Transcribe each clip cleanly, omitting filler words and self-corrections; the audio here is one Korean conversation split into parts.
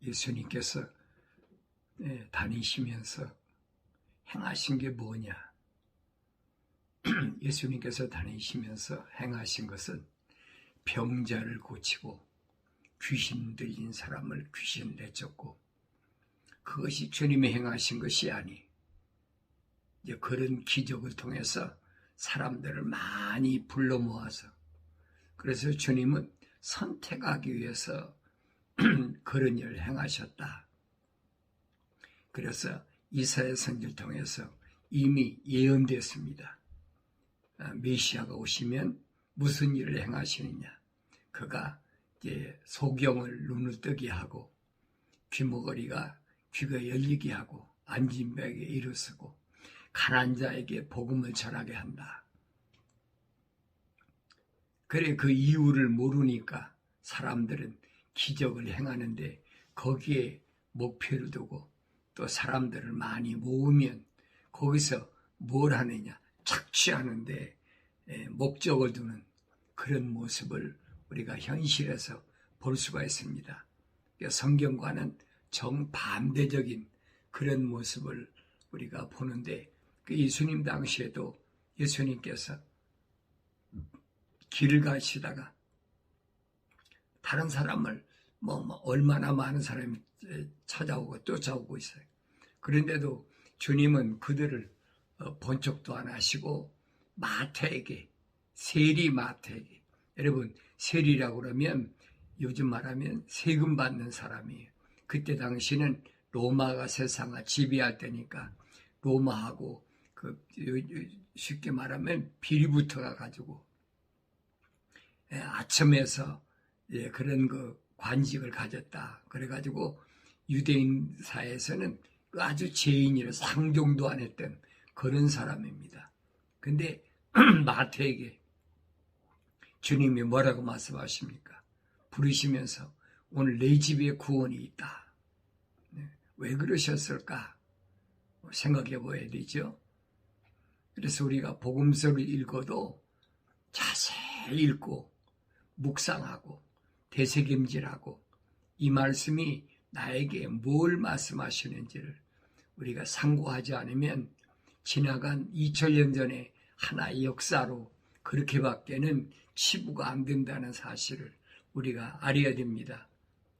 예수님께서 다니시면서 행하신 게 뭐냐? 예수님께서 다니시면서 행하신 것은 병자를 고치고 귀신 들린 사람을 귀신 내쫓고, 그것이 주님이 행하신 것이 아니, 이제 그런 기적을 통해서 사람들을 많이 불러 모아서, 그래서 주님은 선택하기 위해서 그런 일을 행하셨다. 그래서 이사야 선지를 통해서 이미 예언됐습니다. 메시아가 오시면 무슨 일을 행하시느냐? 그가 이제 소경을 눈을 뜨게 하고, 귀머거리가 귀가 열리게 하고, 앉은 벽에 일어서고, 가난한 자에게 복음을 전하게 한다. 그래, 그 이유를 모르니까 사람들은 기적을 행하는데 거기에 목표를 두고, 또 사람들을 많이 모으면 거기서 뭘 하느냐? 착취하는데 목적을 두는 그런 모습을 우리가 현실에서 볼 수가 있습니다. 성경과는 정반대적인 그런 모습을 우리가 보는데, 예수님 당시에도 예수님께서 길을 가시다가 다른 사람을 얼마나 많은 사람이 찾아오고 쫓아오고 있어요. 그런데도 주님은 그들을 본 척도 안 하시고 마태에게, 세리 마태에게, 여러분 세리라고 그러면 요즘 말하면 세금 받는 사람이에요. 그때 당시는 로마가 세상을 지배할 때니까 로마하고 쉽게 말하면 비리 붙어가 가지고 아첨에서 그런 관직을 가졌다. 그래가지고 유대인 사회에서는 아주 죄인이라 상종도 안 했던 그런 사람입니다. 근데 마태에게 주님이 뭐라고 말씀하십니까? 부르시면서 오늘 내 집에 구원이 있다. 왜 그러셨을까? 생각해 봐야 되죠. 그래서 우리가 복음서를 읽어도 자세히 읽고 묵상하고 되새김질하고 이 말씀이 나에게 뭘 말씀하시는지를 우리가 상고하지 않으면 지나간 2000년 전에 하나의 역사로 그렇게밖에는 치부가 안 된다는 사실을 우리가 알아야 됩니다.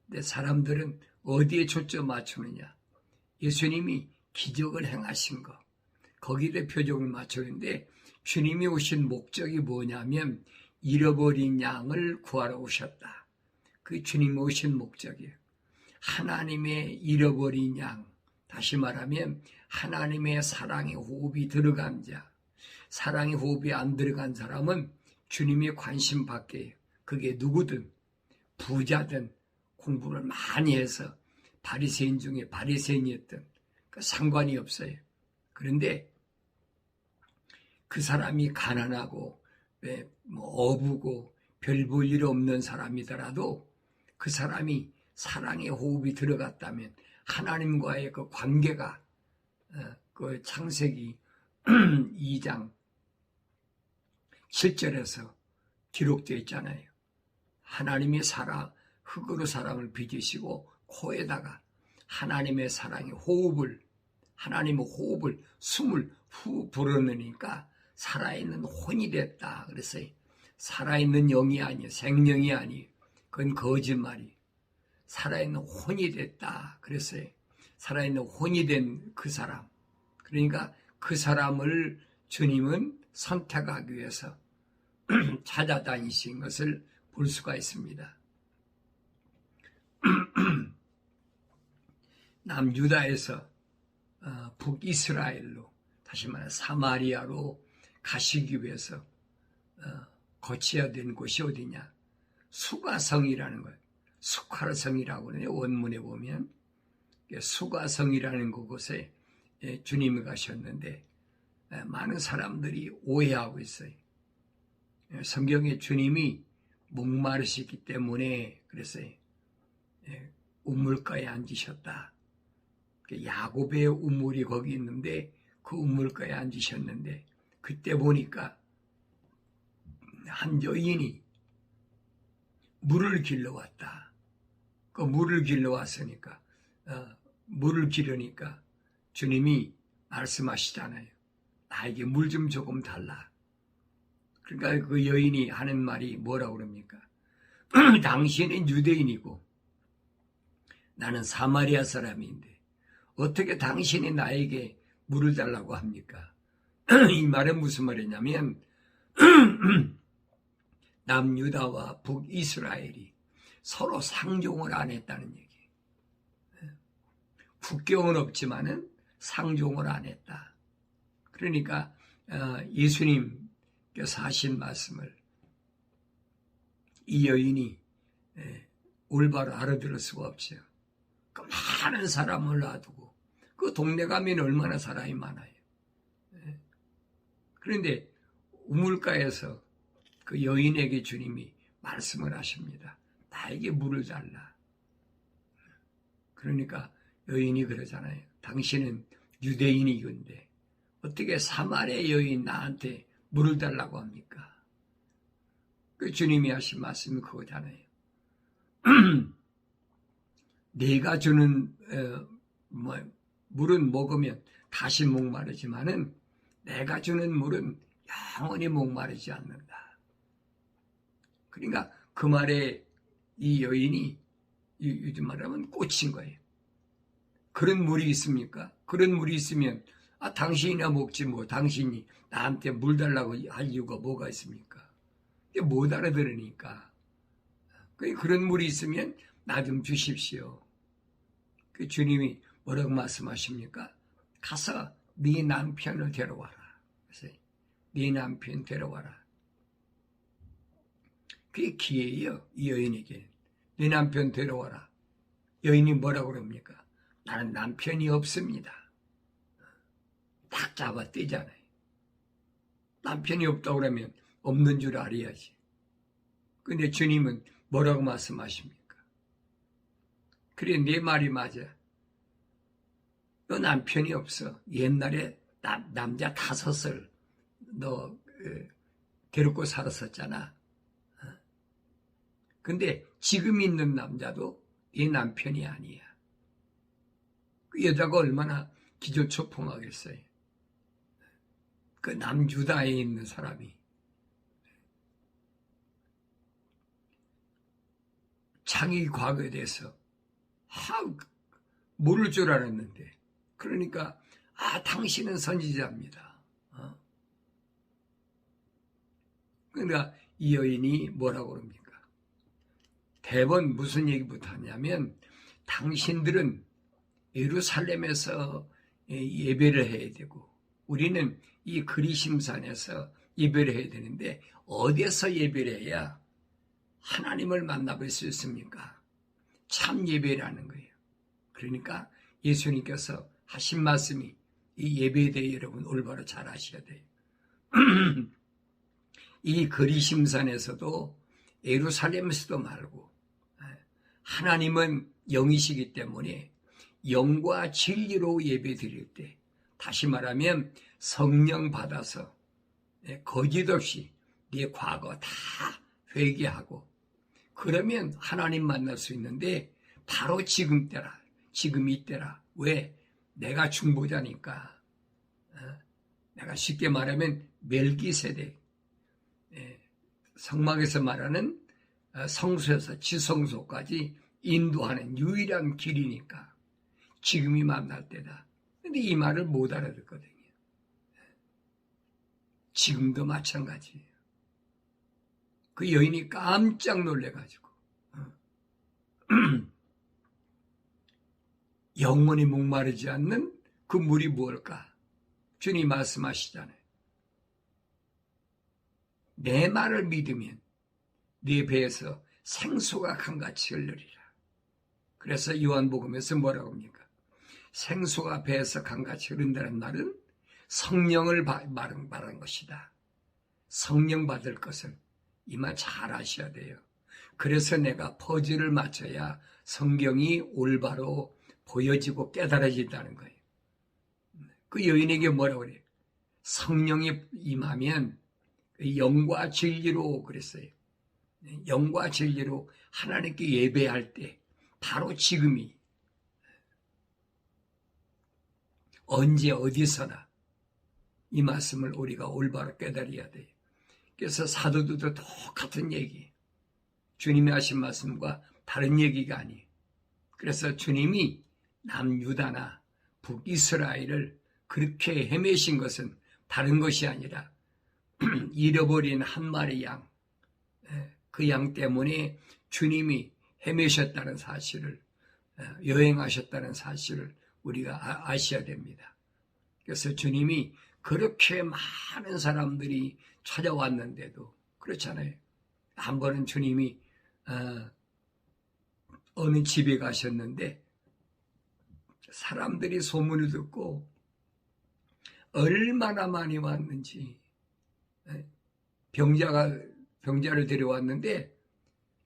근데 사람들은 어디에 초점 맞추느냐? 예수님이 기적을 행하신 거, 거기에 표적을 맞추는데, 주님이 오신 목적이 뭐냐면 잃어버린 양을 구하러 오셨다. 그 주님이 오신 목적이에요. 하나님의 잃어버린 양, 다시 말하면 하나님의 사랑의 호흡이 들어간 자, 사랑의 호흡이 안 들어간 사람은 주님이 관심 받게, 그게 누구든 부자든 공부를 많이 해서 바리새인 중에 바리새인이었던 상관이 없어요. 그런데 그 사람이 가난하고 어부고 별 볼 일 없는 사람이더라도 그 사람이 사랑의 호흡이 들어갔다면 하나님과의 그 관계가 그 창세기 2장 7절에서 기록되어 있잖아요. 하나님이 흙으로 사람을 빚으시고 코에다가 하나님의 사랑의 호흡을, 하나님의 호흡을, 숨을 후 불어넣으니까 살아있는 혼이 됐다. 그랬어요. 살아있는 영이 아니에요. 생명이 아니에요. 그건 거짓말이에요. 살아있는 혼이 됐다. 그랬어요. 살아있는 혼이 된 그 사람. 그러니까 그 사람을 주님은 선택하기 위해서 찾아다니신 것을 볼 수가 있습니다. 남유다에서 북이스라엘로, 다시 말해 사마리아로 가시기 위해서 거쳐야 되는 곳이 어디냐? 수가성이라는 거예요. 수카르성이라고 그러네요. 원문에 보면 수가성이라는 그곳에 주님이 가셨는데 많은 사람들이 오해하고 있어요. 성경에 주님이 목마르시기 때문에 그랬어요. 우물가에 앉으셨다. 야곱의 우물이 거기 있는데 그 우물가에 앉으셨는데, 그때 보니까 한 여인이 물을 길러왔다. 그 물을 길러 왔으니까, 물을 기르니까 주님이 말씀하시잖아요. 나에게 물 좀 조금 달라. 그러니까 그 여인이 하는 말이 뭐라고 그럽니까? 당신은 유대인이고 나는 사마리아 사람인데 어떻게 당신이 나에게 물을 달라고 합니까? 이 말은 무슨 말이냐면 남유다와 북이스라엘이 서로 상종을 안 했다는 얘기예요. 국경은 없지만은 상종을 안 했다. 그러니까 예수님께서 하신 말씀을 이 여인이 올바로 알아들을 수가 없어요. 그 많은 사람을 놔두고 그 동네 가면 얼마나 사람이 많아요. 그런데 우물가에서 그 여인에게 주님이 말씀을 하십니다. 나에게 물을 달라. 그러니까 여인이 그러잖아요. 당신은 유대인이건데 어떻게 사마리아 여인 나한테 물을 달라고 합니까? 그 주님이 하신 말씀이 그거잖아요. 내가 주는 물은 먹으면 다시 목마르지만은 내가 주는 물은 영원히 목마르지 않는다. 그러니까 그 말에 이 여인이 요즘 말하면 꽂힌 거예요. 그런 물이 있습니까? 그런 물이 있으면 당신이나 먹지 뭐 당신이 나한테 물 달라고 할 이유가 뭐가 있습니까? 못 알아들으니까. 그런 물이 있으면 나 좀 주십시오. 그 주님이 뭐라고 말씀하십니까? 가서 네 남편을 데려와라. 그래서 네 남편 데려와라. 그게 기회예요. 이 여인에게. 네 남편 데려와라. 여인이 뭐라고 그럽니까? 나는 남편이 없습니다. 딱 잡아 떼잖아요. 남편이 없다고 그러면 없는 줄 알아야지. 근데 주님은 뭐라고 말씀하십니까? 그래, 내 말이 맞아. 너 남편이 없어. 옛날에 남자 5을 너 데리고 살았었잖아. 근데 지금 있는 남자도 네 남편이 아니야. 그 여자가 얼마나 기절초풍하겠어요. 그 남유다에 있는 사람이. 자기 과거에 대해서 모를 줄 알았는데 그러니까 당신은 선지자입니다. 그러니까 이 여인이 뭐라고 그럽니까? 대번 무슨 얘기부터 하냐면 당신들은 예루살렘에서 예배를 해야 되고 우리는 이 그리심산에서 예배를 해야 되는데 어디에서 예배를 해야 하나님을 만나볼 수 있습니까? 참 예배라는 거예요. 그러니까 예수님께서 하신 말씀이 이 예배에 대해 여러분 올바로 잘 아셔야 돼요. 이 그리심산에서도 예루살렘에서도 말고 하나님은 영이시기 때문에 영과 진리로 예배 드릴 때 다시 말하면 성령 받아서 거짓 없이 네 과거 다 회개하고 그러면 하나님 만날 수 있는데 바로 지금 때라. 지금 이때라. 왜? 내가 중보자니까. 내가 쉽게 말하면 멜기세덱. 성막에서 말하는 성소에서 지성소까지 인도하는 유일한 길이니까 지금이 만날 때다. 근데 이 말을 못 알아듣거든요. 지금도 마찬가지예요. 그 여인이 깜짝 놀래가지고 영원히 목마르지 않는 그 물이 무엇일까? 주님 말씀하시잖아요. 내 말을 믿으면 네 배에서 생수가 강같이 흐르리라. 그래서 요한복음에서 뭐라고 합니까? 생수가 배에서 강같이 흐른다는 말은 성령을 말한 것이다. 성령 받을 것은 이 말 잘 아셔야 돼요. 그래서 내가 퍼즐을 맞춰야 성경이 올바로 보여지고 깨달아진다는 거예요. 그 여인에게 뭐라고 그래요? 성령이 임하면 영과 진리로 그랬어요. 영과 진리로 하나님께 예배할 때 바로 지금이, 언제 어디서나 이 말씀을 우리가 올바로 깨달아야 돼요. 그래서 사도들도 똑같은 얘기, 주님이 하신 말씀과 다른 얘기가 아니에요. 그래서 주님이 남유다나 북이스라엘을 그렇게 헤매신 것은 다른 것이 아니라 잃어버린 한 마리 양, 그 양 때문에 주님이 헤매셨다는 사실을, 여행하셨다는 사실을 우리가 아셔야 됩니다. 그래서 주님이 그렇게 많은 사람들이 찾아왔는데도 그렇잖아요. 한 번은 주님이 어느 집에 가셨는데 사람들이 소문을 듣고 얼마나 많이 왔는지, 병자를 데려왔는데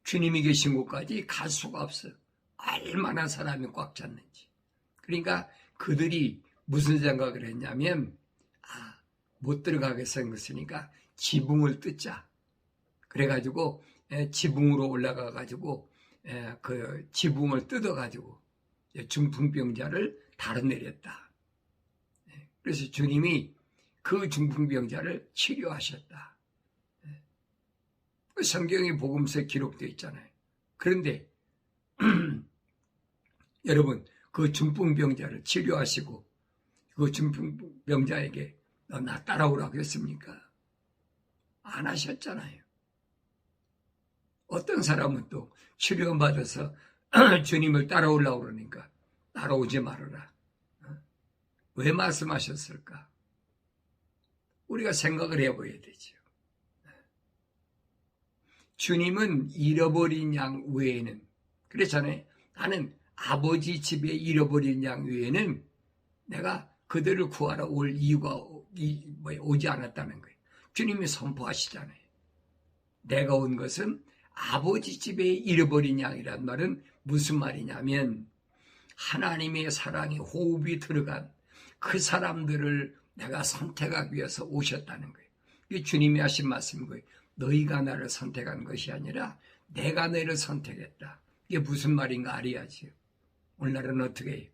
주님이 계신 곳까지 갈 수가 없어요. 얼마나 사람이 꽉 찼는지. 그러니까 그들이 무슨 생각을 했냐면, 못 들어가게 생겼으니까 지붕을 뜯자. 그래가지고 지붕으로 올라가가지고 그 지붕을 뜯어가지고 중풍병자를 달아내렸다. 그래서 주님이 그 중풍병자를 치료하셨다. 성경의 복음서에 기록되어 있잖아요. 그런데 여러분, 그 중풍병자를 치료하시고 그 중풍병자에게 너 나 따라오라고 했습니까? 안 하셨잖아요. 어떤 사람은 또 치료받아서 주님을 따라오려고 그러니까 따라오지 말아라. 왜 말씀하셨을까? 우리가 생각을 해봐야 되죠. 주님은 잃어버린 양 외에는, 그렇잖아요. 나는 아버지 집에 잃어버린 양 외에는 내가 그들을 구하러 올 이유가 오지 않았다는 거예요. 주님이 선포하시잖아요. 내가 온 것은 아버지 집에 잃어버린 양이란 말은 무슨 말이냐면, 하나님의 사랑이 호흡이 들어간 그 사람들을 내가 선택하기 위해서 오셨다는 거예요. 이게 주님이 하신 말씀인 거예요. 너희가 나를 선택한 것이 아니라 내가 너희를 선택했다. 이게 무슨 말인가 알아야지요. 오늘날은 어떻게 해요?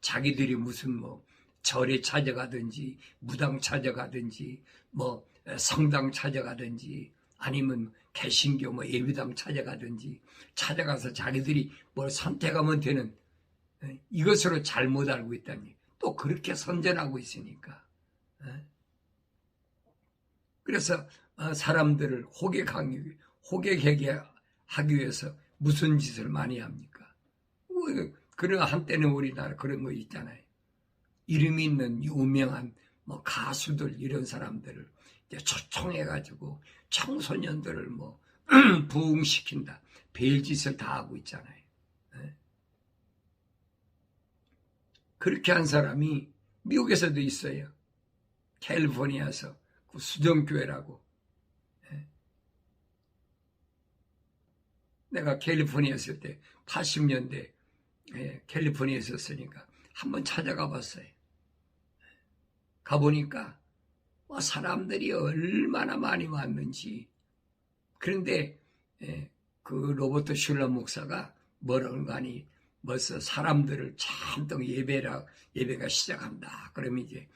자기들이 무슨 절에 찾아가든지 무당 찾아가든지 성당 찾아가든지 아니면 개신교 예배당 찾아가든지 찾아가서 자기들이 뭘 선택하면 되는, 이것으로 잘못 알고 있다니. 또 그렇게 선전하고 있으니까. 그래서 사람들을 호객하게 하기 위해서 무슨 짓을 많이 합니까? 그런 한때는 우리나라 그런 거 있잖아요. 이름 있는 유명한 가수들, 이런 사람들을 이제 초청해가지고 청소년들을 부흥시킨다. 별짓을 다 하고 있잖아요. 그렇게 한 사람이 미국에서도 있어요. 캘리포니아에서 그 수정교회라고. 내가 캘리포니아에 있을 때 80년대 캘리포니아에 있었으니까 한번 찾아가 봤어요. 가보니까 사람들이 얼마나 많이 왔는지. 그런데 그 로버트 슐러 목사가 뭐라고 하니 벌써 사람들을 잔뜩 예배가 시작한다. 그러면 이제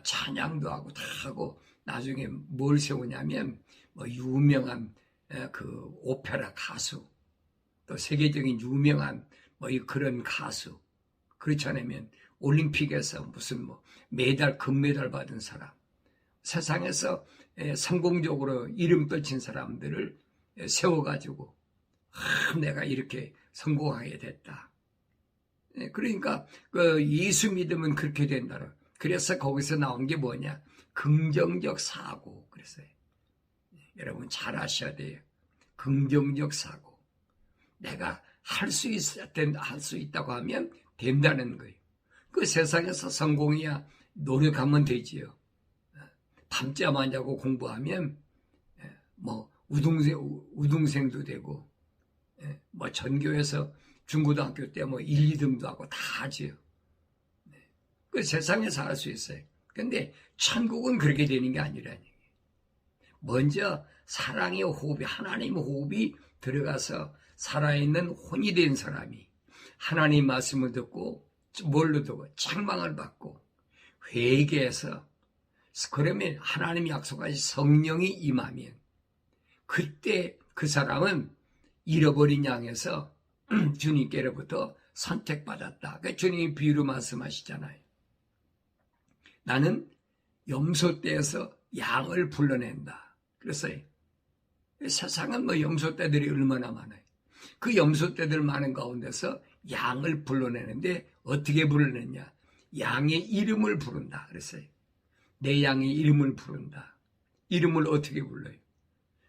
찬양도 하고 다 하고 나중에 뭘 세우냐면 유명한 그 오페라 가수, 또 세계적인 유명한 그런 가수, 그렇지 않으면 올림픽에서 무슨 메달, 금메달 받은 사람, 세상에서 성공적으로 이름 떨친 사람들을 세워가지고 내가 이렇게 성공하게 됐다. 그러니까 예수 믿으면 그렇게 된다. 그래서 거기서 나온 게 뭐냐? 긍정적 사고. 그래서 여러분 잘 아셔야 돼요. 긍정적 사고. 내가 할 수 있다고 하면 된다는 거예요. 그 세상에서 성공이야 노력하면 되지요. 밤잠 안 자고 공부하면 우등생도 되고, 전교에서 중고등학교 때 1, 2등도 하고 다 하지요. 그 세상에서 할 수 있어요. 근데 천국은 그렇게 되는 게 아니라니. 먼저 사랑의 호흡이, 하나님의 호흡이 들어가서 살아있는 혼이 된 사람이 하나님 말씀을 듣고 뭘로 듣고 책망을 받고 회개해서, 그러면 하나님이 약속하신 성령이 임하면 그때 그 사람은 잃어버린 양에서 주님께로부터 선택받았다. 그러니까 주님이 비유로 말씀하시잖아요. 나는 염소떼에서 양을 불러낸다. 그랬어요. 세상은 뭐 염소떼들이 얼마나 많아요. 그 염소떼들 많은 가운데서 양을 불러내는데 어떻게 불러내냐? 양의 이름을 부른다. 그랬어요. 내 양의 이름을 부른다. 이름을 어떻게 불러요?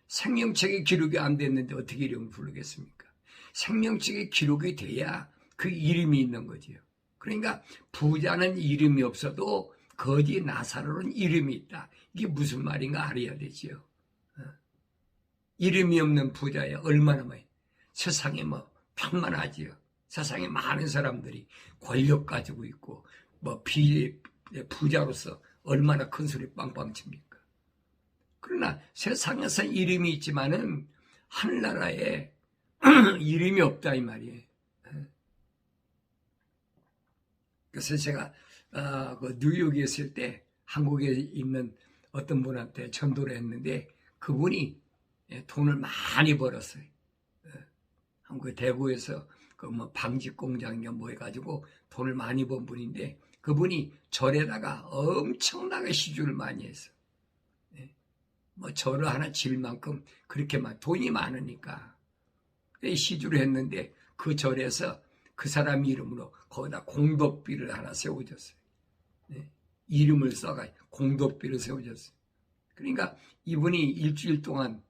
생명책에 기록이 안 됐는데 어떻게 이름을 부르겠습니까? 생명책에 기록이 돼야 그 이름이 있는 거지요. 그러니까 부자는 이름이 없어도 거지 나사로는 이름이 있다. 이게 무슨 말인가 알아야 되지요. 이름이 없는 부자야 얼마나 많이 세상에 뭐 평만하지요. 세상에 많은 사람들이 권력 가지고 있고 뭐 부자로서 얼마나 큰 소리 빵빵 칩니까? 그러나 세상에서 이름이 있지만은 하늘나라에 이름이 없다 이 말이에요. 그래서 제가 그 뉴욕에 있을 때 한국에 있는 어떤 분한테 전도를 했는데 그분이 돈을 많이 벌었어요. 한국 대구에서 그 뭐 방직 공장이냐 뭐 해가지고 돈을 많이 번 분인데 그분이 절에다가 엄청나게 시주를 많이 했어. 뭐 절을 하나 지을 만큼 그렇게만 돈이 많으니까 시주를 했는데 그 절에서 그 사람 이름으로 거기다 공덕비를 하나 세워줬어요. 이름을 써가 공덕비를 세워줬어요. 그러니까 이분이 일주일 동안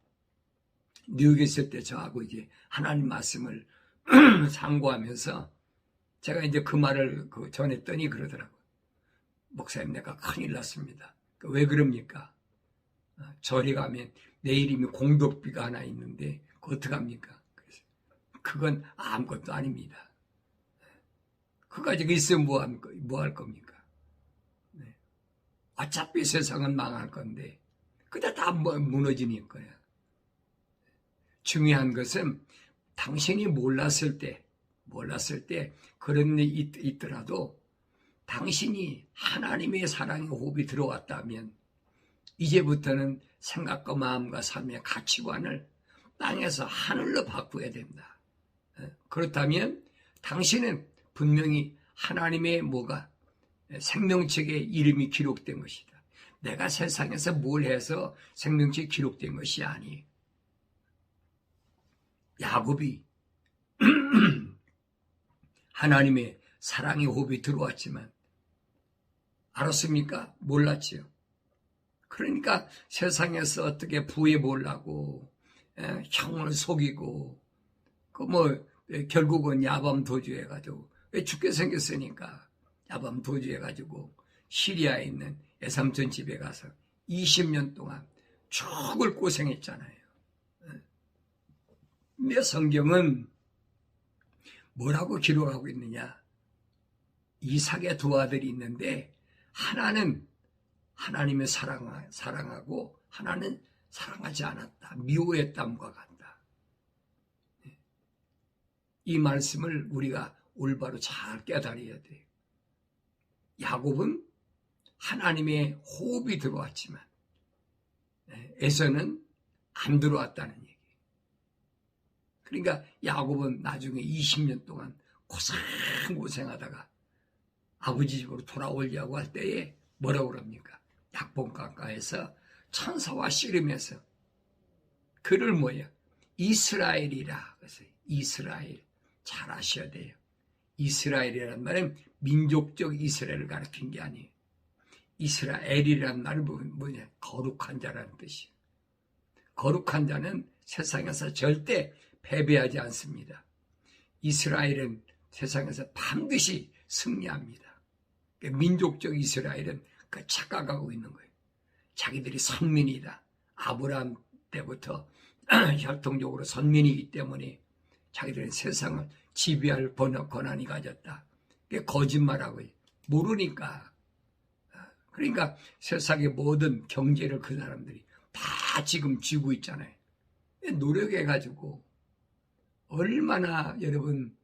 뉴욕에 있을 때 저하고 이제 하나님 말씀을 상고하면서 제가 이제 그 말을 전했더니 그러더라고요. 목사님, 내가 큰일 났습니다. 왜 그럽니까? 절에 가면 내 이름이 공덕비가 하나 있는데 그거 어떡합니까? 그래서 그건 아무것도 아닙니다. 그거 가지고 있으면 뭐 할 겁니까? 어차피 세상은 망할 건데 그다 다 무너지는 거야. 중요한 것은 당신이 몰랐을 때 그런 일이 있더라도 당신이 하나님의 사랑의 호흡이 들어왔다면 이제부터는 생각과 마음과 삶의 가치관을 땅에서 하늘로 바꾸어야 된다. 그렇다면 당신은 분명히 하나님의 생명책에 이름이 기록된 것이다. 내가 세상에서 뭘 해서 생명책에 기록된 것이 아니에요. 야곱이 하나님의 사랑의 호흡이 들어왔지만 알았습니까? 몰랐지요. 그러니까 세상에서 어떻게 부해 보려고 형을 속이고 결국은 야밤 도주해가지고 왜 죽게 생겼으니까 야밤 도주해가지고 시리아에 있는 애삼촌 집에 가서 20년 동안 죽을 고생했잖아요. 내 성경은 뭐라고 기록하고 있느냐? 이삭의 두 아들이 있는데 하나는 하나님의 사랑하고 하나는 사랑하지 않았다. 미워했담과 같다. 이 말씀을 우리가 올바로 잘 깨달아야 돼요. 야곱은 하나님의 호흡이 들어왔지만 에서는 안 들어왔다는 얘기. 그러니까 야곱은 나중에 20년 동안 고생하다가 아버지 집으로 돌아오려고 할 때에 뭐라고 그럽니까? 약봉강가에서 천사와 씨름해서 그를 이스라엘이라. 그래서 이스라엘 잘 아셔야 돼요. 이스라엘이라는 말은 민족적 이스라엘을 가리킨 게 아니에요. 이스라엘이라는 말은 거룩한 자라는 뜻이에요. 거룩한 자는 세상에서 절대 패배하지 않습니다. 이스라엘은 세상에서 반드시 승리합니다. 민족적 이스라엘은 착각하고 있는 거예요. 자기들이 선민이다. 아브라함 때부터 혈통적으로 선민이기 때문에 자기들은 세상을 지배할 권한이 가졌다. 그게 거짓말하고 모르니까. 그러니까 세상의 모든 경제를 그 사람들이 다 지금 쥐고 있잖아요. 노력해가지고 얼마나 여러분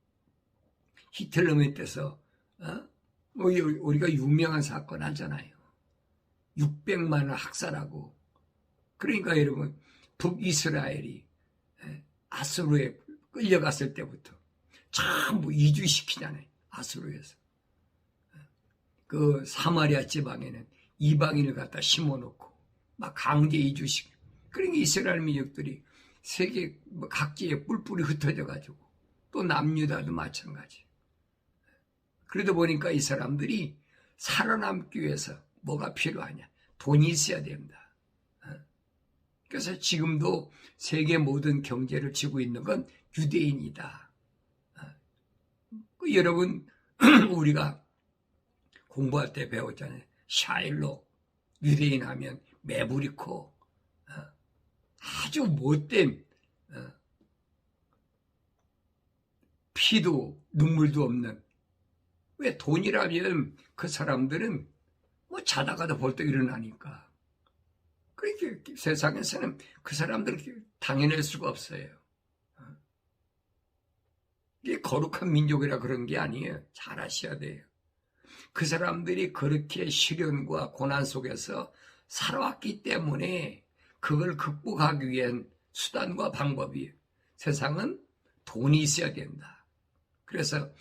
히틀러 밑에서 우리가 유명한 사건 하잖아요. 600만을 학살하고. 그러니까 여러분 북이스라엘이 아수르에 끌려갔을 때부터 전부 이주시키잖아요. 아수르에서. 그 사마리아 지방에는 이방인을 갖다 심어놓고 막 강제 이주시키고. 그러니까 이스라엘 민족들이 세계 각지에 뿔뿔이 흩어져가지고 또 남유다도 마찬가지. 그러다 보니까 이 사람들이 살아남기 위해서 뭐가 필요하냐? 돈이 있어야 된다. 그래서 지금도 세계 모든 경제를 쥐고 있는 건 유대인이다. 여러분 우리가 공부할 때 배웠잖아요. 샤일로 유대인 하면 매부리코 아주 못된 피도 눈물도 없는 왜 돈이라면 그 사람들은 뭐 자다가도 벌떡 일어나니까 그렇게 세상에서는 그 사람들을 당해낼 수가 없어요. 이게 거룩한 민족이라 그런 게 아니에요. 잘 아셔야 돼요. 그 사람들이 그렇게 시련과 고난 속에서 살아왔기 때문에 그걸 극복하기 위한 수단과 방법이 세상은 돈이 있어야 된다. 그래서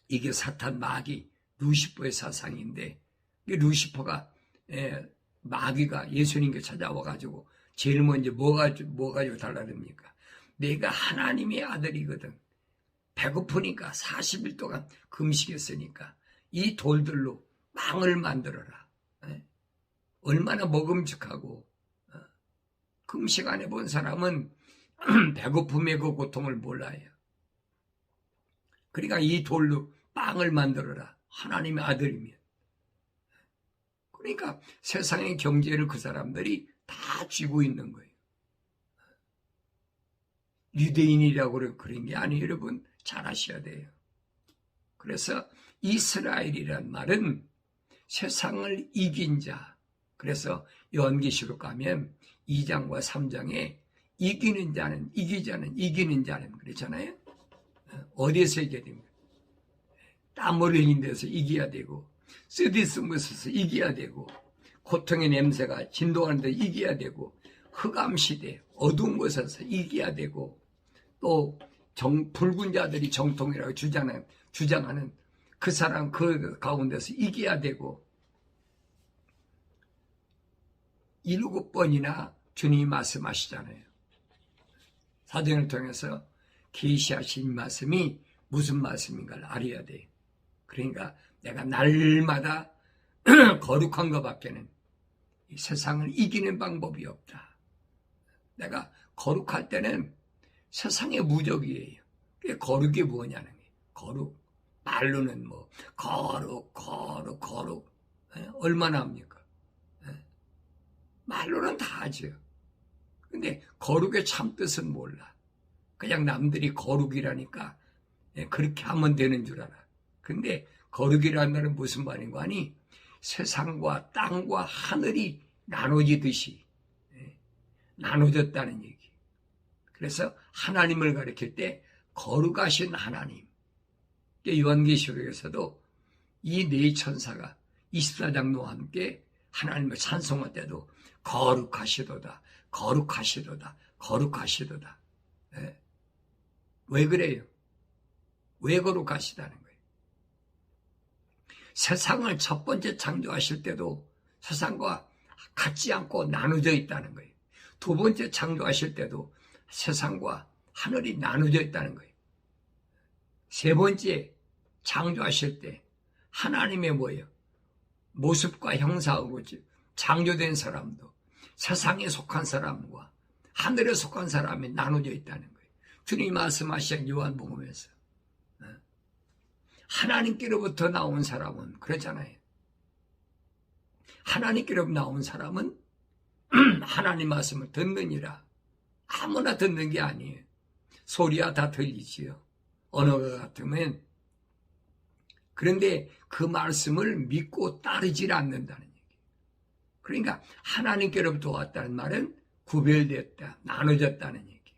이게 사탄 마귀 루시퍼의 사상인데 루시퍼가 마귀가 예수님께 찾아와가지고 제일 먼저 뭐 가지고 달라릅니까? 내가 하나님의 아들이거든. 배고프니까 40일 동안 금식했으니까 이 돌들로 빵을 만들어라. 얼마나 먹음직하고 금식 안 해본 사람은 배고픔의 그 고통을 몰라요. 그러니까 이 돌로 빵을 만들어라. 하나님의 아들이면. 그러니까 세상의 경제를 그 사람들이 다 쥐고 있는 거예요. 유대인이라고 그런 게 아니에요. 여러분 잘 아셔야 돼요. 그래서 이스라엘이란 말은 세상을 이긴 자. 그래서 요한계시록 가면 2장과 3장에 이기는 자는 이기는 자는 그렇잖아요. 어디에서 이겨야 됩니까? 땀 흘리는 데서 이겨야 되고 쓰디쓴 것에서 이겨야 되고 고통의 냄새가 진동하는 데 이겨야 되고 흑암시대 어두운 곳에서 이겨야 되고 또 붉은 자들이 정통이라고 주장하는 그 사람 그 가운데서 이겨야 되고 7번이나 주님이 말씀하시잖아요. 사도행을 통해서 계시하신 말씀이 무슨 말씀인가를 알아야 돼요. 그러니까 내가 날마다 거룩한 것밖에는 이 세상을 이기는 방법이 없다. 내가 거룩할 때는 세상의 무적이에요. 그게 거룩이 뭐냐는 거예요. 거룩. 말로는 뭐 거룩. 얼마나 합니까? 말로는 다 하죠. 근데 거룩의 참뜻은 몰라. 그냥 남들이 거룩이라니까 그렇게 하면 되는 줄 알아. 근데 거룩이라는 말은 무슨 말인고 하니 세상과 땅과 하늘이 나눠지듯이 나눠졌다는 얘기. 그래서 하나님을 가리킬 때 거룩하신 하나님. 요한계시록에서도 이 네 천사가 24장 노와 함께 하나님을 찬송할 때도 거룩하시도다. 왜 그래요? 왜 거룩하시다는 거예요? 세상을 첫 번째 창조하실 때도 세상과 같지 않고 나눠져 있다는 거예요. 두 번째 창조하실 때도 세상과 하늘이 나눠져 있다는 거예요. 세 번째 창조하실 때 하나님의 뭐예요? 모습과 형상으로 창조된 사람도 세상에 속한 사람과 하늘에 속한 사람이 나눠져 있다는 거예요. 주님이 말씀하신 요한복음에서 하나님께로부터 나온 사람은 그렇잖아요. 하나님께로부터 나온 사람은 하나님 말씀을 듣느니라. 아무나 듣는 게 아니에요. 소리야 다 들리지요. 언어가 같으면. 그런데 그 말씀을 믿고 따르질 않는다는 얘기예요. 그러니까 하나님께로부터 왔다는 말은 구별됐다, 나눠졌다는 얘기.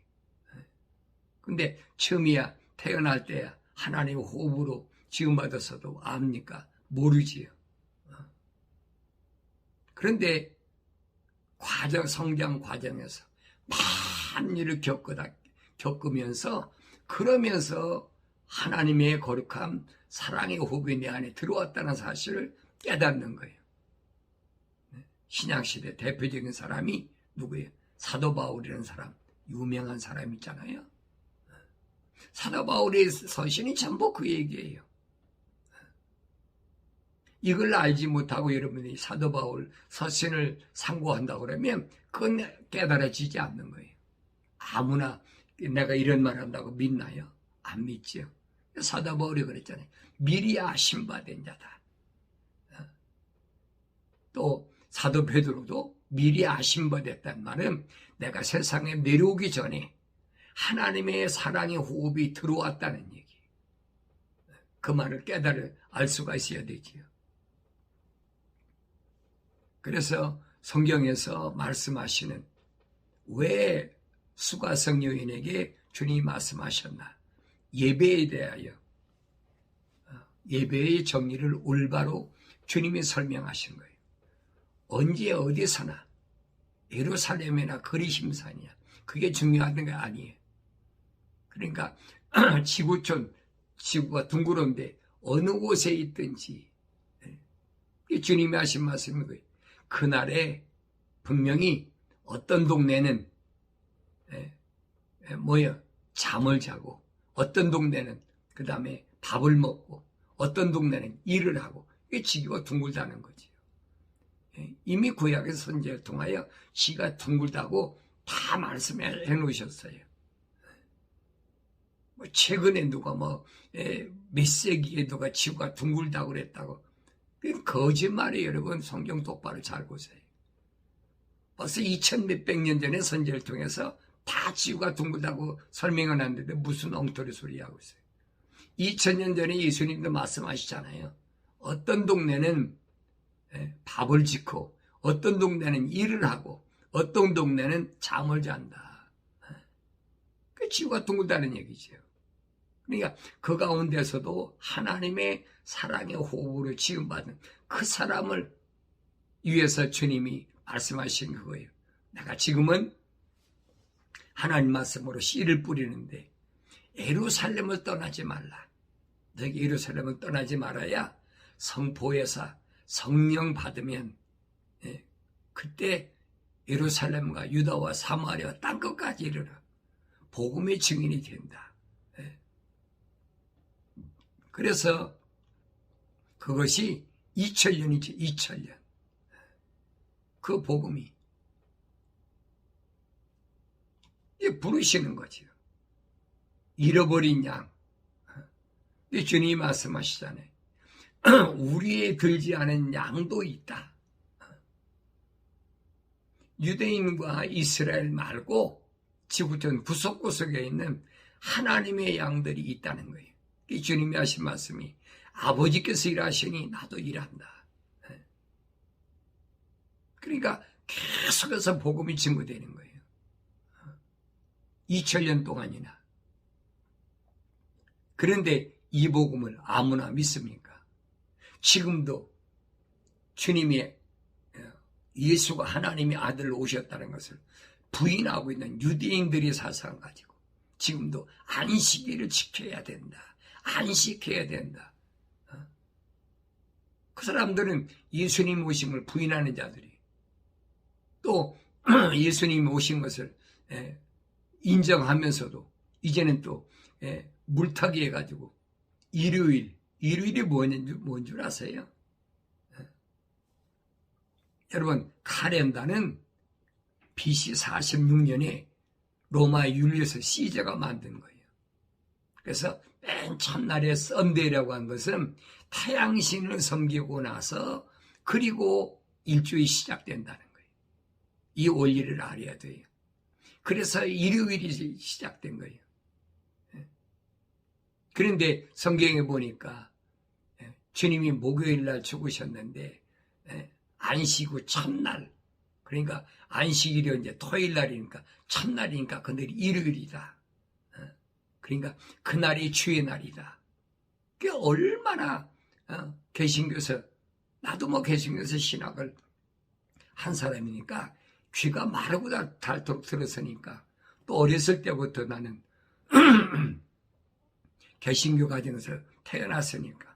근데 처음이야, 태어날 때야 하나님 호흡으로 지음받았어도 압니까? 모르지요. 그런데 성장 과정에서 많은 일을 겪으면서 그러면서 하나님의 거룩함, 사랑의 호흡이 내 안에 들어왔다는 사실을 깨닫는 거예요. 신약시대 대표적인 사람이 누구예요? 사도 바울이라는 사람, 유명한 사람 있잖아요. 사도 바울의 서신이 전부 그 얘기예요. 이걸 알지 못하고 여러분이 사도 바울 서신을 상고한다고 그러면 그건 깨달아지지 않는 거예요. 아무나 내가 이런 말 한다고 믿나요? 안 믿지요. 사도 바울이 그랬잖아요. 미리 아심받은 자다. 또 사도 베드로도 미리 아심받았다는 말은 내가 세상에 내려오기 전에 하나님의 사랑의 호흡이 들어왔다는 얘기. 그 말을 알 수가 있어야 되지요. 그래서 성경에서 말씀하시는 왜 수가성 여인에게 주님이 말씀하셨나? 예배에 대하여 예배의 정의를 올바로 주님이 설명하신 거예요. 언제 어디서나 예루살렘이나 그리심산이야. 그게 중요한 게 아니에요. 그러니까 지구가 둥그런데 어느 곳에 있든지 주님이 하신 말씀인 거예요. 그날에 분명히 어떤 동네는 잠을 자고 어떤 동네는 그 다음에 밥을 먹고 어떤 동네는 일을 하고 이게 지구가 둥글다는 거지요. 이미 구약의 선지자를 통하여 지가 둥글다고 다 말씀해 놓으셨어요. 최근에 누가 몇 세기에 누가 지구가 둥글다고 그랬다고. 그건 거짓말이에요. 여러분 성경 똑바로 잘 보세요. 벌써 2000몇백 년 전에 선지자를 통해서 다 지구가 둥글다고 설명을 하는데 무슨 엉터리 소리 하고 있어요. 2000년 전에 예수님도 말씀하시잖아요. 어떤 동네는 밥을 짓고 어떤 동네는 일을 하고 어떤 동네는 잠을 잔다. 그 지구가 둥글다는 얘기죠. 그러니까 그 가운데서도 하나님의 사랑의 호흡으로 지음받은 그 사람을 위해서 주님이 말씀하신 그거예요. 내가 지금은 하나님 말씀으로 씨를 뿌리는데 예루살렘을 떠나지 말라. 너희 예루살렘을 떠나지 말아야 성포에서 성령 받으면 그때 예루살렘과 유다와 사마리아 땅끝까지 이르러 복음의 증인이 된다. 그래서 그것이 2000년이죠. 2000년. 그 복음이 부르시는 거죠. 잃어버린 양. 주님이 말씀하시잖아요. 우리에 들지 않은 양도 있다. 유대인과 이스라엘 말고 지구촌 구석구석에 있는 하나님의 양들이 있다는 거예요. 주님이 하신 말씀이 아버지께서 일하시니 나도 일한다. 그러니까 계속해서 복음이 증거되는 거예요. 2000년 동안이나. 그런데 이 복음을 아무나 믿습니까? 지금도 주님이 예수가 하나님의 아들로 오셨다는 것을 부인하고 있는 유대인들의 사상 가지고 지금도 안식일을 지켜야 된다. 안식해야 된다. 그 사람들은 예수님 오심을 부인하는 자들이 또 예수님 오신 것을 인정하면서도 이제는 또 물타기 해가지고 일요일이 뭔 줄 아세요? 여러분 칼렌다는 BC 46년에 로마 율리어스 시저가 만든 거예요. 그래서 맨 첫날에 썬데이라고 한 것은 태양신을 섬기고 나서 그리고 일주일이 시작된다는 거예요. 이 원리를 알아야 돼요. 그래서 일요일이 시작된 거예요. 그런데 성경에 보니까 주님이 목요일 날 죽으셨는데 안식 후 첫날. 그러니까 안식일이 이제 토요일날이니까 첫날이니까 그날이 일요일이다. 그러니까 그날이 주의 날이다. 그게 얼마나 개신교에서 나도 뭐 개신교에서 신학을 한 사람이니까 귀가 마르고 닳도록 들었으니까 또 어렸을 때부터 나는 개신교 가정에서 태어났으니까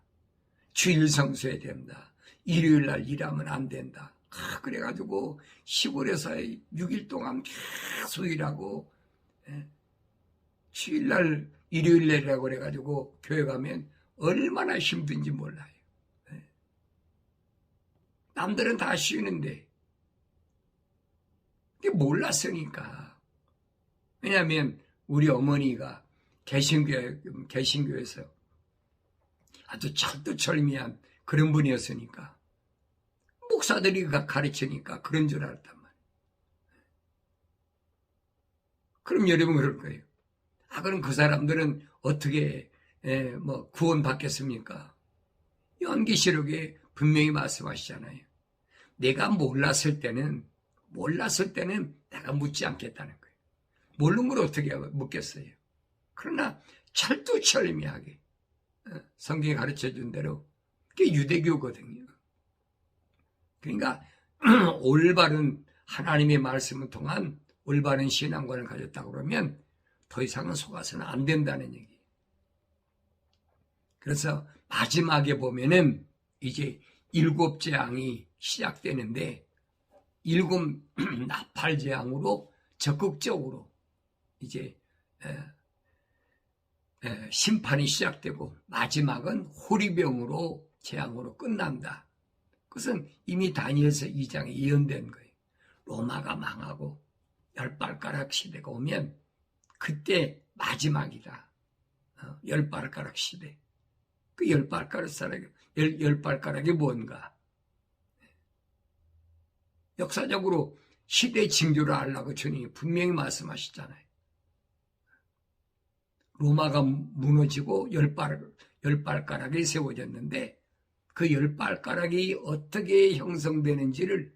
주일 성수해야 된다. 일요일날 일하면 안 된다. 그래가지고 시골에서 6일 동안 계속 일하고 주일날 일요일날이라고 그래가지고 교회 가면 얼마나 힘든지 몰라요. 남들은 다 쉬는데 몰랐으니까. 왜냐하면 우리 어머니가 개신교에서 아주 철두철미한 그런 분이었으니까 목사들이 가르치니까 그런 줄 알았단 말이에요. 그럼 여러분 그럴 거예요. 그럼 그 사람들은 어떻게 구원 받겠습니까? 요한계시록에 분명히 말씀하시잖아요. 내가 몰랐을 때는 내가 묻지 않겠다는 거예요. 모르는 걸 어떻게 묻겠어요? 그러나 철두철미하게 성경이 가르쳐준 대로 그게 유대교거든요. 그러니까 올바른 하나님의 말씀을 통한 올바른 신앙관을 가졌다고 그러면 더 이상은 속아서는 안 된다는 얘기예요. 그래서 마지막에 보면은 이제 7 재앙이 시작되는데 7 나팔 재앙으로 적극적으로 이제 심판이 시작되고 마지막은 호리병으로 재앙으로 끝난다. 그것은 이미 다니엘서 2장에 예언된 거예요. 로마가 망하고 10발가락 시대가 오면 그때 마지막이다. 10발가락 시대. 그 10발가락이 뭔가? 역사적으로 시대 징조를 알라고 주님이 분명히 말씀하시잖아요. 로마가 무너지고 10발가락이 세워졌는데 그 10발가락이 어떻게 형성되는지를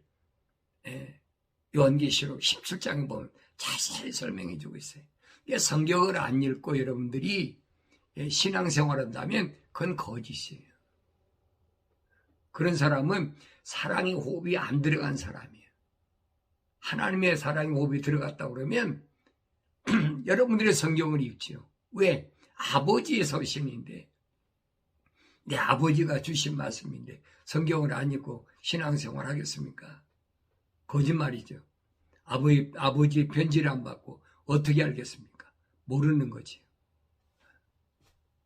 요한계시록 17장에 보면 자세히 설명해 주고 있어요. 성경을 안 읽고 여러분들이 신앙생활 한다면 그건 거짓이에요. 그런 사람은 사랑의 호흡이 안 들어간 사람이에요. 하나님의 사랑의 호흡이 들어갔다 그러면 여러분들의 성경을 읽지요. 왜? 아버지의 서신인데 내 아버지가 주신 말씀인데 성경을 안 읽고 신앙생활 하겠습니까? 거짓말이죠. 아버지의 편지를 안 받고 어떻게 알겠습니까? 모르는 거지.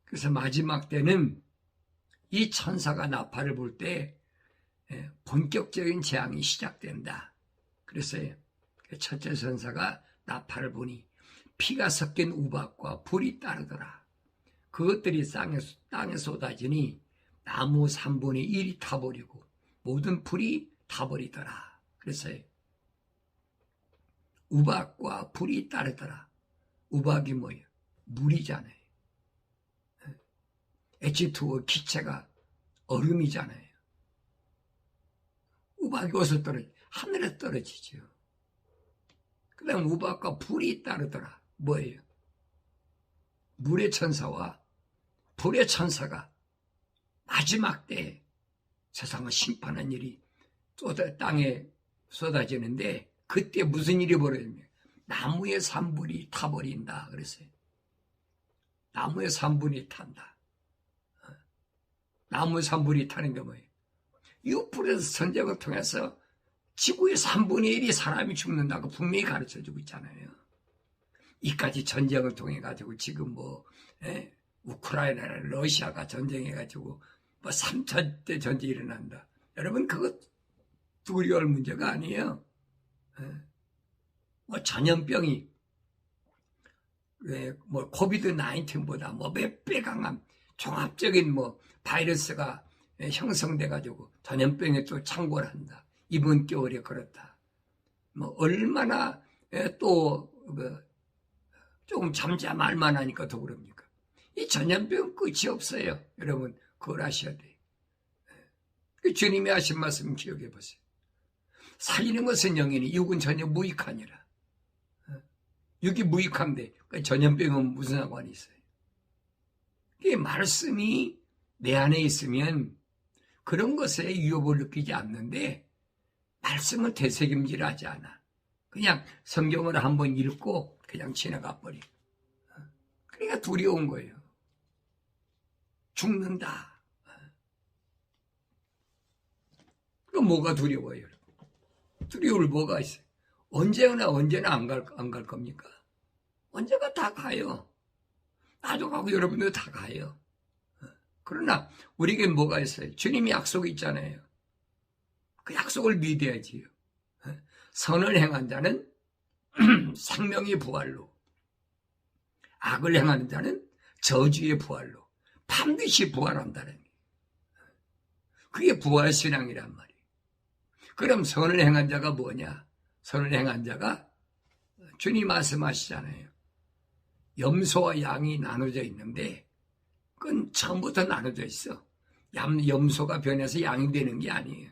그래서 마지막 때는 이 천사가 나팔을 불 때 본격적인 재앙이 시작된다. 그래서 첫째 천사가 나팔을 부니 피가 섞인 우박과 불이 따르더라. 그것들이 땅에 쏟아지니 나무 3분의 1이 타버리고 모든 불이 타버리더라. 그래서 우박과 불이 따르더라. 우박이 뭐예요? 물이잖아요. H2O 기체가 얼음이잖아요. 우박이 어디서 떨어지죠? 하늘에 떨어지죠. 그 다음 우박과 불이 따르더라. 뭐예요? 물의 천사와 불의 천사가 마지막 때 세상을 심판한 일이 땅에 쏟아지는데 그때 무슨 일이 벌어집니까? 나무의 3분이 타버린다 그랬어요. 나무의 3분이 탄다. 나무의 3분이 타는 게 뭐예요? 유프레스 전쟁을 통해서 지구의 3분의 1이 사람이 죽는다고 분명히 가르쳐주고 있잖아요. 이까지 전쟁을 통해 가지고 지금 우크라이나나 러시아가 전쟁해가지고 3차대 전쟁이 일어난다. 여러분 그거 두려울 문제가 아니에요. 전염병이 코비드 19보다 몇 배 강한 종합적인 바이러스가 형성돼가지고 전염병에 또 창궐 한다. 이번 겨울에 그렇다. 얼마나 또 조금 잠잠할 만하니까 더 그럽니까? 이 전염병 끝이 없어요. 여러분 그걸 아셔야 돼요. 주님이 하신 말씀 기억해 보세요. 살리는 것은 영이니 육은 전혀 무익하니라. 육이 무익한데 전염병은 무슨 상관이 있어요? 이 말씀이 내 안에 있으면 그런 것에 위협을 느끼지 않는데 말씀을 되새김질하지 않아. 그냥 성경을 한번 읽고 그냥 지나가 버려. 그러니까 두려운 거예요. 죽는다. 그럼 뭐가 두려워요? 두려울 뭐가 있어요? 언제나 안 갈 겁니까? 언제가 다 가요. 나도 가고 여러분도 다 가요. 그러나 우리에게 뭐가 있어요? 주님이 약속이 있잖아요. 그 약속을 믿어야지요. 선을 행한 자는 생명의 부활로, 악을 행하는 자는 저주의 부활로 반드시 부활한다는 거예요. 그게 부활신앙이란 말이에요. 그럼 선을 행한 자가 뭐냐? 선을 행한 자가 주님 말씀하시잖아요. 염소와 양이 나눠져 있는데 그건 처음부터 나눠져 있어. 염소가 변해서 양이 되는 게 아니에요.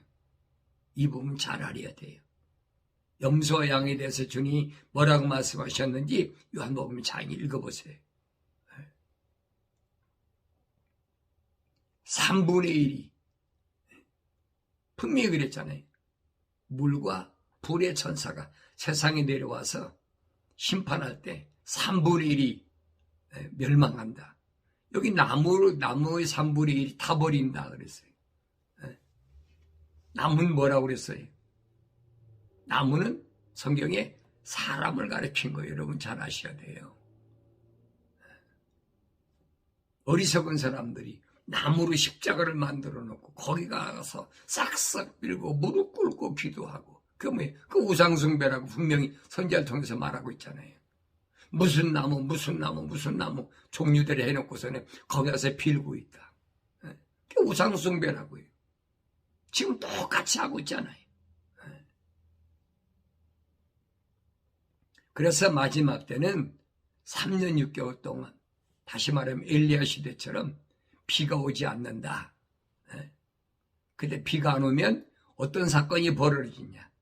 이 부분 잘 알아야 돼요. 염소와 양에 대해서 주님이 뭐라고 말씀하셨는지 요한복음 잘 읽어보세요. 3분의 1이 분명히 그랬잖아요. 물과 불의 천사가 세상에 내려와서 심판할 때 3분의 1이 멸망한다. 여기 나무의 3분의 1이 타버린다 그랬어요. 나무는 뭐라고 그랬어요? 나무는 성경에 사람을 가리킨 거예요. 여러분 잘 아셔야 돼요. 어리석은 사람들이 나무로 십자가를 만들어 놓고 거기 가서 싹싹 빌고 무릎 꿇고 기도하고 그 우상숭배라고 분명히 선지자를 통해서 말하고 있잖아요. 무슨 나무 종류대로 해놓고서는 거기 가서 빌고 있다. 그게 우상숭배라고요. 지금 똑같이 하고 있잖아요. 그래서 마지막 때는 3년 6개월 동안 다시 말하면 엘리야 시대처럼 비가 오지 않는다. 근데 비가 안 오면 어떤 사건이 벌어지냐.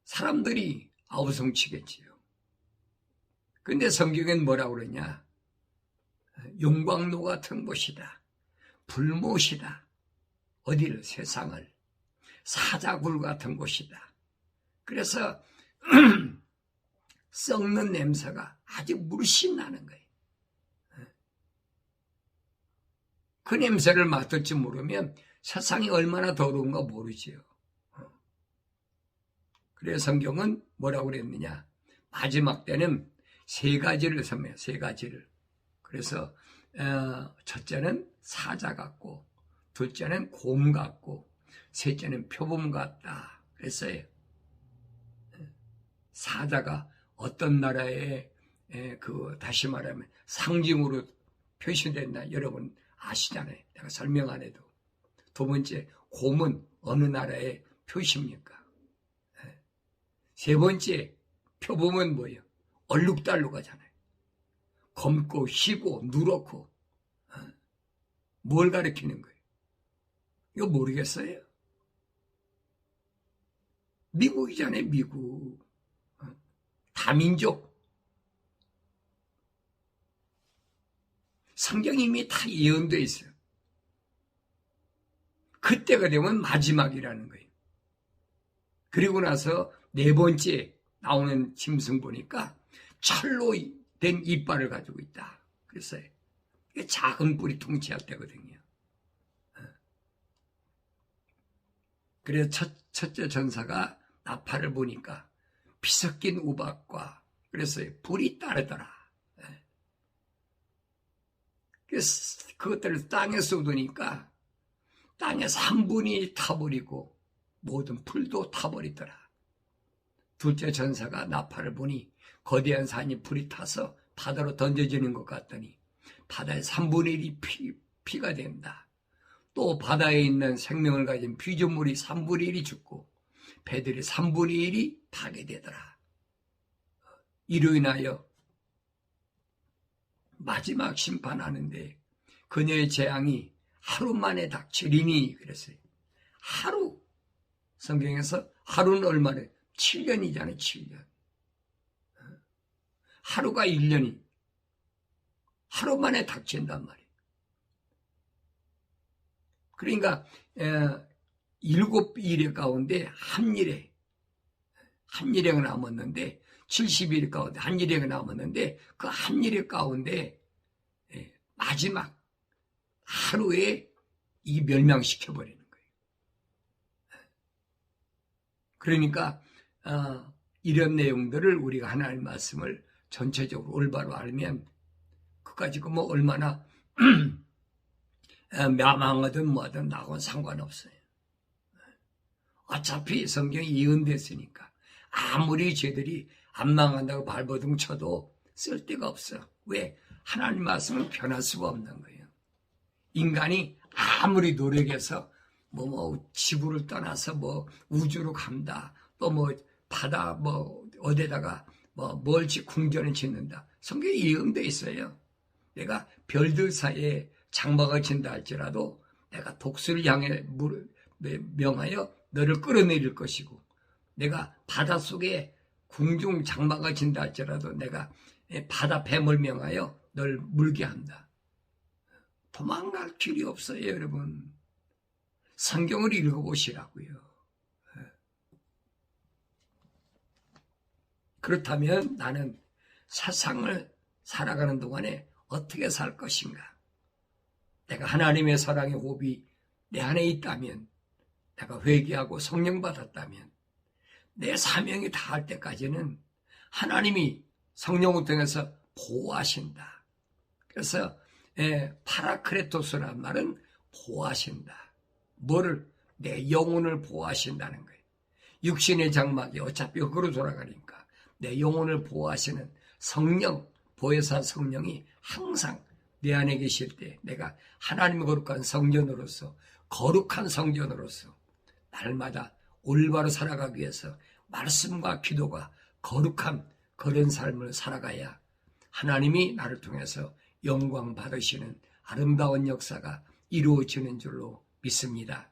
사람들이 아우성치겠지요. 근데 성경엔 뭐라고 그러냐. 용광로 같은 곳이다. 불못이다. 어디를? 세상을. 사자굴 같은 곳이다. 그래서 썩는 냄새가 아주 물씬 나는 거예요. 그 냄새를 맡을 줄 모르면 세상이 얼마나 더러운가 모르지요. 그래서 성경은 뭐라고 그랬느냐. 마지막 때는 세 가지를 섬해요. 세 가지를. 그래서 첫째는 사자 같고 둘째는 곰 같고 셋째는 표범 같다 그랬어요. 사자가 어떤 나라의 다시 말하면 상징으로 표시된다. 여러분 아시잖아요. 내가 설명 안 해도. 두 번째, 곰은 어느 나라의 표시입니까? 세 번째, 표범은 뭐예요? 얼룩달룩하잖아요. 검고 희고 누렇고 뭘 가리키는 거예요? 이거 모르겠어요? 미국이잖아요. 미국. 다민족. 성경이 이미 다 예언되어 있어요. 그때가 되면 마지막이라는 거예요. 그리고 나서 네 번째 나오는 짐승 보니까 철로 된 이빨을 가지고 있다. 그랬어요. 이게 작은 뿔이 통치할 때거든요. 그래서 첫째 전사가 나팔을 보니까 피 섞인 우박과 그랬어요. 불이 따르더라. 그래서 그것들을 땅에 쏟으니까 땅에 3분이 타버리고 모든 풀도 타버리더라. 둘째 전사가 나팔을 보니 거대한 산이 불이 타서 바다로 던져지는 것 같더니 바다의 3분의 1이 피가 된다. 또 바다에 있는 생명을 가진 피조물이 3분의 1이 죽고 배들이 3분의 1이 파괴되더라. 이로 인하여 마지막 심판하는데 그녀의 재앙이 하루 만에 닥치리니 그랬어요. 하루, 성경에서 하루는 얼마나 7년이잖아요. 7년. 하루가 1년이 하루 만에 닥친단 말이에요. 그러니까 7일의 가운데 한 일회가 남았는데 70일 가운데 한 일회가 남았는데 그 한 일회 가운데 마지막 하루에 이 멸망시켜버리는 거예요. 그러니까 이런 내용들을 우리가 하나님의 말씀을 전체적으로 올바로 알면 그까지 뭐 얼마나 멸망하든 뭐하든 나하고는 상관없어요. 어차피 성경이 예언됐으니까 아무리 쟤들이 안 망한다고 발버둥 쳐도 쓸데가 없어. 왜? 하나님 말씀은 변할 수가 없는 거예요. 인간이 아무리 노력해서 지구를 떠나서 우주로 간다, 또 바다 어디다가 멀지 궁전을 짓는다. 성경에 예언돼 있어요. 내가 별들 사이에 장막을 친다 할지라도 내가 독수를 향해 명하여 너를 끌어내릴 것이고, 내가 바닷속에 궁중 장막을 친다 할지라도 내가 바다 뱀을 명하여 널 물게 한다. 도망갈 길이 없어요, 여러분. 성경을 읽어보시라고요. 그렇다면 나는 세상을 살아가는 동안에 어떻게 살 것인가? 내가 하나님의 사랑의 호흡이 내 안에 있다면, 내가 회개하고 성령 받았다면, 내 사명이 다할 때까지는 하나님이 성령을 통해서 보호하신다. 그래서 파라크레토스라는 말은 보호하신다. 뭐를? 내 영혼을 보호하신다는 거예요. 육신의 장막이 어차피 거꾸로 돌아가니까 내 영혼을 보호하시는 성령, 보혜사 성령이 항상 내 안에 계실 때 내가 하나님의 거룩한 성전으로서, 거룩한 성전으로서 날마다 올바로 살아가기 위해서 말씀과 기도가 거룩한 그런 삶을 살아가야 하나님이 나를 통해서 영광 받으시는 아름다운 역사가 이루어지는 줄로 믿습니다.